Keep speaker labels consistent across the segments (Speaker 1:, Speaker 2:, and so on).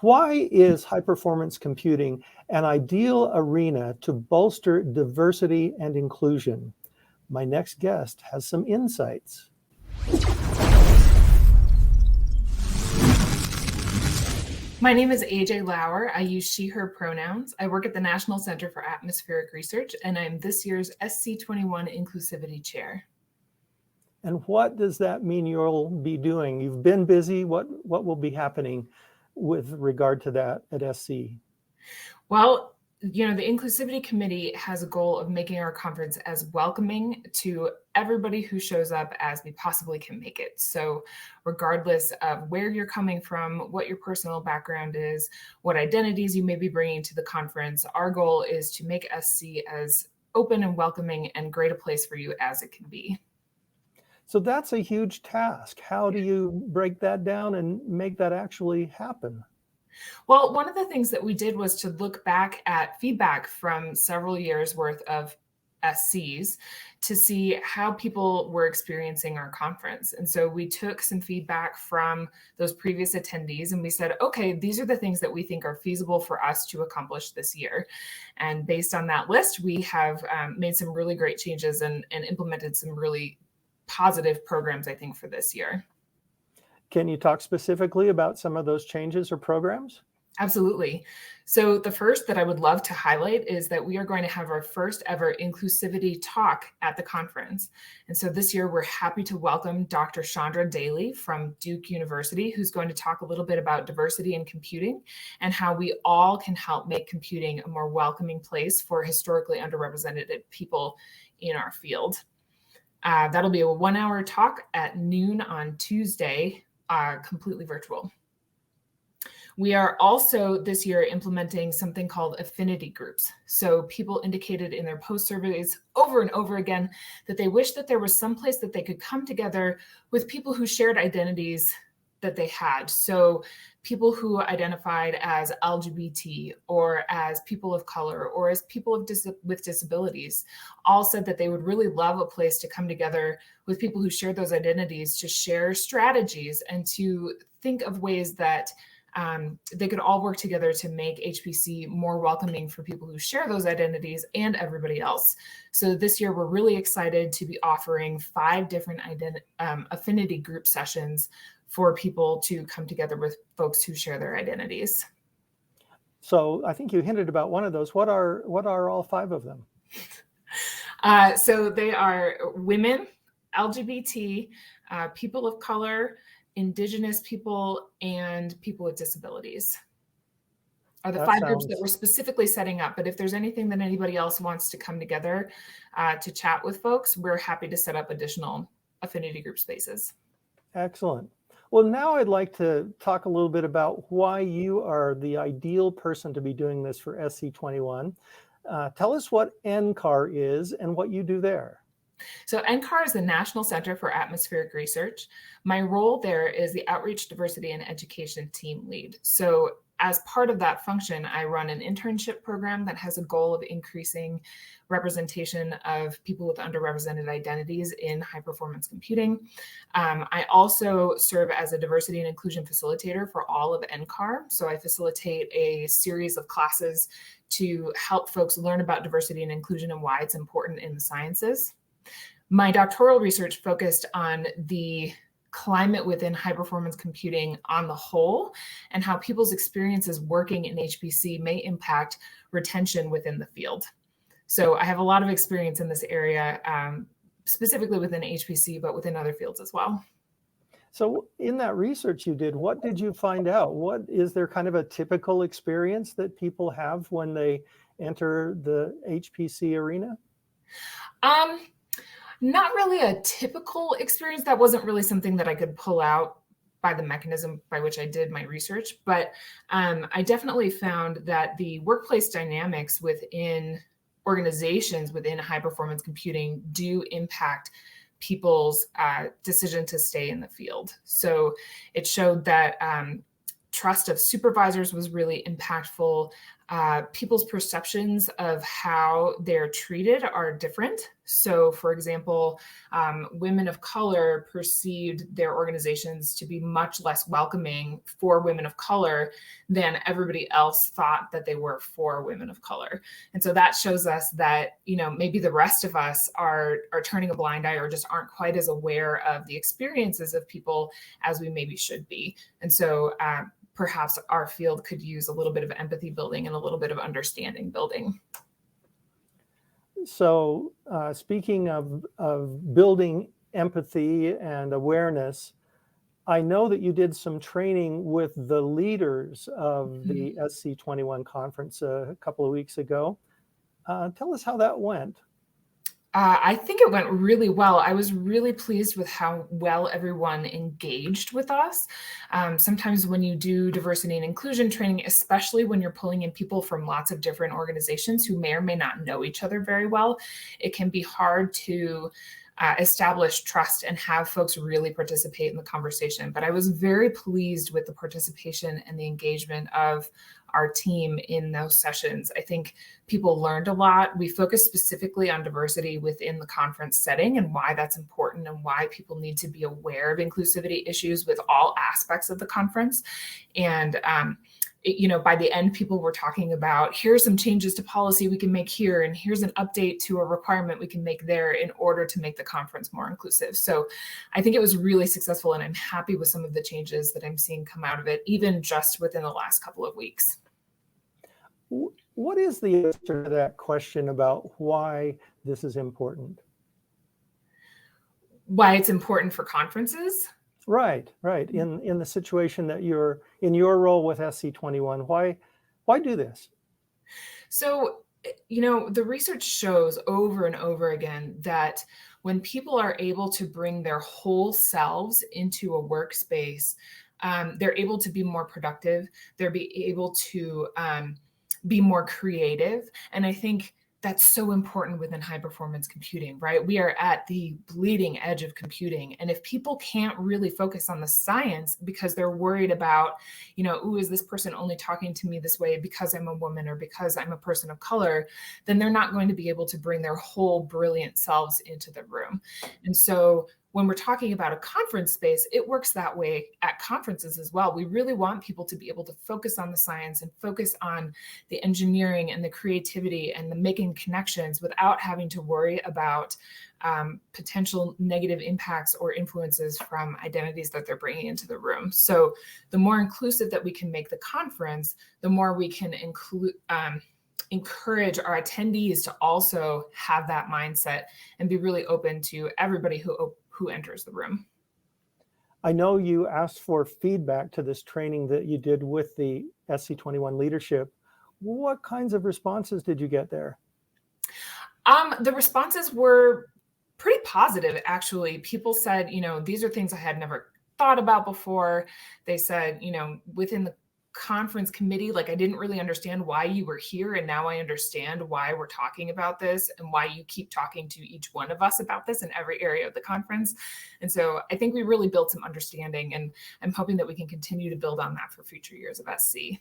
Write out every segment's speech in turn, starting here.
Speaker 1: Why is high-performance computing an ideal arena to bolster diversity and inclusion? My next guest has some insights.
Speaker 2: My name is AJ Lauer. I use she, her pronouns. I work at the National Center for Atmospheric Research, and I'm this year's SC21 Inclusivity Chair.
Speaker 1: And what does that mean you'll be doing? You've been busy. What will be happening with regard to that at SC?
Speaker 2: Well, the Inclusivity Committee has a goal of making our conference as welcoming to everybody who shows up as we possibly can make it. So regardless of where you're coming from, what your personal background is, what identities you may be bringing to the conference, our goal is to make SC as open and welcoming and great a place for you as it can be.
Speaker 1: So that's a huge task. How do you break that down and make that actually happen?
Speaker 2: Well, one of the things that we did was to look back at feedback from several years worth of SCs to see how people were experiencing our conference. And so we took some feedback from those previous attendees and we said, okay, these are the things that we think are feasible for us to accomplish this year. And based on that list, we have made some really great changes and implemented some really positive programs, I think, for this year.
Speaker 1: Can you talk specifically about some of those changes or programs?
Speaker 2: Absolutely. So the first that I would love to highlight is that we are going to have our first ever inclusivity talk at the conference. And so this year we're happy to welcome Dr. Chandra Daly from Duke University, who's going to talk a little bit about diversity in computing and how we all can help make computing a more welcoming place for historically underrepresented people in our field. That'll be a 1-hour talk at noon on Tuesday, completely virtual. We are also this year implementing something called affinity groups. So people indicated in their post surveys over and over again that they wish that there was some place that they could come together with people who shared identities that they had. So people who identified as LGBT or as people of color or as people with disabilities all said that they would really love a place to come together with people who share those identities to share strategies and to think of ways that they could all work together to make HPC more welcoming for people who share those identities and everybody else. So this year, we're really excited to be offering 5 different affinity group sessions for people to come together with folks who share their identities.
Speaker 1: So I think you hinted about one of those. What are all 5 of them?
Speaker 2: So they are women, LGBT, people of color, Indigenous people, and people with disabilities are the 5 groups that we're specifically setting up. But if there's anything that anybody else wants to come together to chat with folks, we're happy to set up additional affinity group spaces.
Speaker 1: Excellent. Well, now I'd like to talk a little bit about why you are the ideal person to be doing this for SC21. Tell us what NCAR is and what you do there.
Speaker 2: So NCAR is the National Center for Atmospheric Research. My role there is the Outreach, Diversity, and Education Team Lead. So as part of that function, I run an internship program that has a goal of increasing representation of people with underrepresented identities in high-performance computing. I also serve as a diversity and inclusion facilitator for all of NCAR. So I facilitate a series of classes to help folks learn about diversity and inclusion and why it's important in the sciences. My doctoral research focused on the climate within high-performance computing on the whole and how people's experiences working in HPC may impact retention within the field. So I have a lot of experience in this area, specifically within HPC, but within other fields as well.
Speaker 1: So in that research you did, what did you find out? What is there kind of a typical experience that people have when they enter the HPC arena?
Speaker 2: Not really a typical experience. That wasn't really something that I could pull out by the mechanism by which I did my research, but I definitely found that the workplace dynamics within organizations within high performance computing do impact people's decision to stay in the field. So it showed that trust of supervisors was really impactful. People's perceptions of how they're treated are different So, for example, women of color perceived their organizations to be much less welcoming for women of color than everybody else thought that they were for women of color. And so that shows us that, maybe the rest of us are turning a blind eye or just aren't quite as aware of the experiences of people as we maybe should be. And so perhaps our field could use a little bit of empathy building and a little bit of understanding building.
Speaker 1: So speaking of building empathy and awareness, I know that you did some training with the leaders of the SC21 conference a couple of weeks ago. Tell us how that went.
Speaker 2: I think it went really well. I was really pleased with how well everyone engaged with us. Sometimes when you do diversity and inclusion training, especially when you're pulling in people from lots of different organizations who may or may not know each other very well, it can be hard to establish trust and have folks really participate in the conversation. But I was very pleased with the participation and the engagement of our team in those sessions. I think people learned a lot. We focused specifically on diversity within the conference setting and why that's important and why people need to be aware of inclusivity issues with all aspects of the conference. And by the end, people were talking about, here's some changes to policy we can make here, and here's an update to a requirement we can make there in order to make the conference more inclusive. So I think it was really successful, and I'm happy with some of the changes that I'm seeing come out of it, even just within the last couple of weeks.
Speaker 1: What is the answer to that question about why this is important?
Speaker 2: Why it's important for conferences?
Speaker 1: Right. In the situation that you're in, your role with SC21, why do this?
Speaker 2: So, the research shows over and over again that when people are able to bring their whole selves into a workspace, they're able to be more productive. They're able to be more creative. And I think that's so important within high performance computing, right? We are at the bleeding edge of computing. And if people can't really focus on the science because they're worried about, is this person only talking to me this way because I'm a woman or because I'm a person of color, then they're not going to be able to bring their whole brilliant selves into the room. And so when we're talking about a conference space, it works that way at conferences as well. We really want people to be able to focus on the science and focus on the engineering and the creativity and the making connections without having to worry about potential negative impacts or influences from identities that they're bringing into the room. So the more inclusive that we can make the conference, the more we can encourage our attendees to also have that mindset and be really open to everybody who enters the room.
Speaker 1: I know you asked for feedback to this training that you did with the SC21 leadership. What kinds of responses did you get there?
Speaker 2: The responses were pretty positive, actually. People said, these are things I had never thought about before. They said, within the conference committee, I didn't really understand why you were here, and now I understand why we're talking about this and why you keep talking to each one of us about this in every area of the conference. And so I think we really built some understanding, and I'm hoping that we can continue to build on that for future years of SC.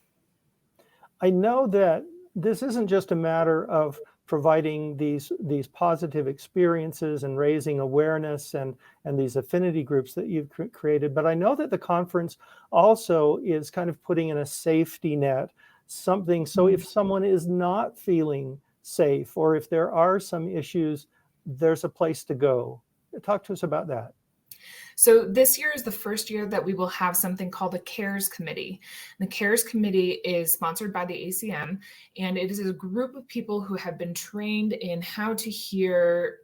Speaker 1: I know that this isn't just a matter of providing these positive experiences and raising awareness and these affinity groups that you've created, but I know that the conference also is kind of putting in a safety net, something so if someone is not feeling safe or if there are some issues, there's a place to go. Talk to us about that.
Speaker 2: So this year is the first year that we will have something called the CARES Committee. The CARES Committee is sponsored by the ACM, and it is a group of people who have been trained in how to hear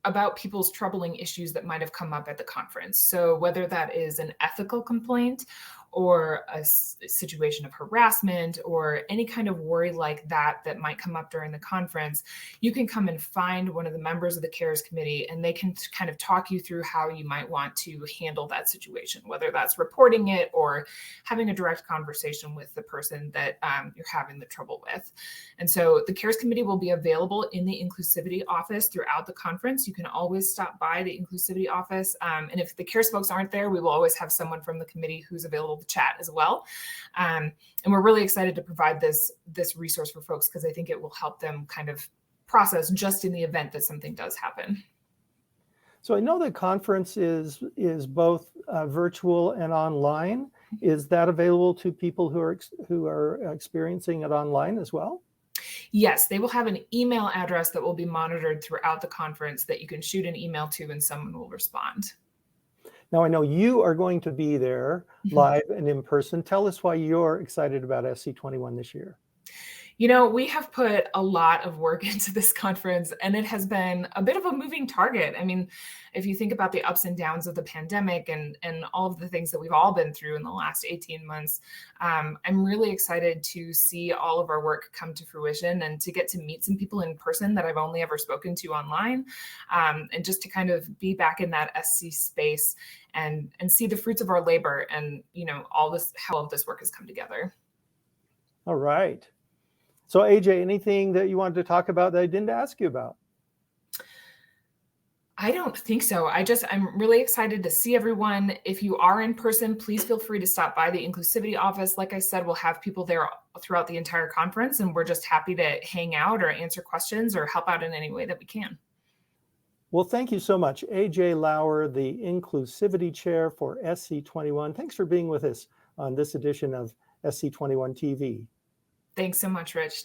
Speaker 2: about people's troubling issues that might have come up at the conference. So whether that is an ethical complaint or a situation of harassment or any kind of worry like that might come up during the conference, you can come and find one of the members of the CARES Committee, and they can kind of talk you through how you might want to handle that situation, whether that's reporting it or having a direct conversation with the person that you're having the trouble with. And so the CARES Committee will be available in the Inclusivity office throughout the conference. You can always stop by the Inclusivity office. And if the CARES folks aren't there, we will always have someone from the committee who's available to chat as well. And we're really excited to provide this resource for folks because I think it will help them kind of process just in the event that something does happen.
Speaker 1: So I know the conference is both virtual and online. Is that available to people who are experiencing it online as well?
Speaker 2: Yes, they will have an email address that will be monitored throughout the conference that you can shoot an email to and someone will respond.
Speaker 1: Now I know you are going to be there live and in person. Tell us why you're excited about SC21 this year.
Speaker 2: You know, we have put a lot of work into this conference, and it has been a bit of a moving target. I mean, if you think about the ups and downs of the pandemic and all of the things that we've all been through in the last 18 months, I'm really excited to see all of our work come to fruition and to get to meet some people in person that I've only ever spoken to online, and just to kind of be back in that SC space and see the fruits of our labor and, you know, all this, how all of this work has come together.
Speaker 1: All right. So AJ, anything that you wanted to talk about that I didn't ask you about?
Speaker 2: I don't think so. I'm really excited to see everyone. If you are in person, please feel free to stop by the Inclusivity office. Like I said, we'll have people there throughout the entire conference, and we're just happy to hang out or answer questions or help out in any way that we can.
Speaker 1: Well, thank you so much, AJ Lauer, the Inclusivity Chair for SC21. Thanks for being with us on this edition of SC21 TV.
Speaker 2: Thanks so much, Rich.